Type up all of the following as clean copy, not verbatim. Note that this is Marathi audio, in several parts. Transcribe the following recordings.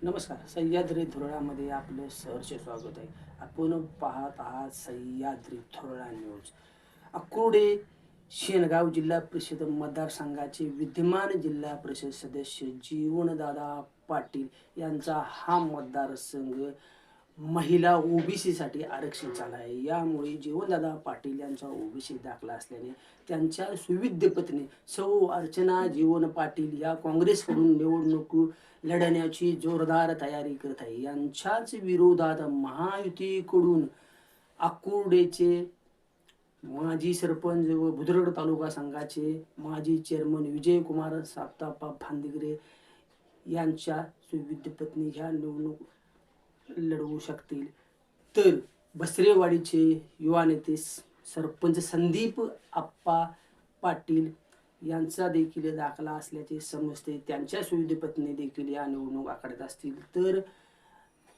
नमस्कार. सह्याद्री धुरळामध्ये आपलं सहर्ष स्वागत आहे. आपण पाहत आहात सह्याद्री धुरळा न्यूज. अक्रोडे शेनगाव जिल्हा परिषद मतदारसंघाचे विद्यमान जिल्हा परिषद सदस्य जीवनदादा पाटील यांचा हा मतदारसंघ महिला ओबीसीसाठी आरक्षित झाला आहे. यामुळे जीवनदादा पाटील यांचा ओबीसी दाखला असल्याने त्यांच्या सुविद्य पत्नी सौ अर्चना जीवन पाटील या काँग्रेसकडून निवडणूक लढण्याची जोरदार तयारी करत आहे. यांच्याच विरोधात महायुतीकडून आकुर्डेचे माजी सरपंच व बुद्रुक तालुका संघाचे माजी चेअरमन विजयकुमार साप्तापा भांदिगरे यांच्या सुविद्य पत्नी ह्या निवडणूक लढवू शकतील. तर बसरेवाडीचे युवा नेते सरपंच संदीप आप्पा पाटील यांचा देखील दाखला असल्याचे समजते. त्यांच्या सुविध पत्नी देखील या निवडणूक आखाड्यात असतील. तर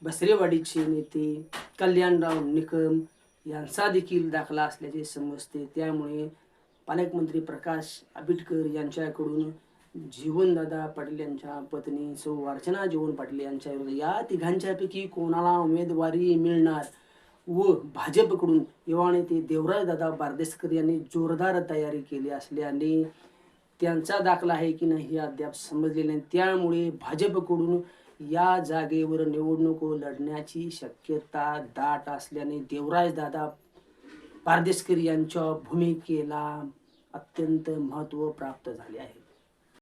बसरेवाडीचे नेते कल्याणराव निकम यांचा देखील दाखला असल्याचे समजते. त्यामुळे पालकमंत्री प्रकाश आंबेडकर यांच्याकडून जीवनदादा पाटील यांच्या पत्नी सौ अर्चना जीवन पाटील यांच्या विरुद्ध या तिघांच्यापैकी कोणाला उमेदवारी मिळणार व भाजपकडून युवा नेते देवराजदादा बारदेसकर यांनी जोरदार तयारी केली असल्याने त्यांचा दाखला आहे की नाही हे अद्याप समजलेले नाही. त्यामुळे भाजपकडून या जागेवर निवडणूक लढण्याची शक्यता दाट असल्याने देवराजदादा बारदेसकर यांच्या भूमिकेला अत्यंत महत्त्व प्राप्त झाले आहे.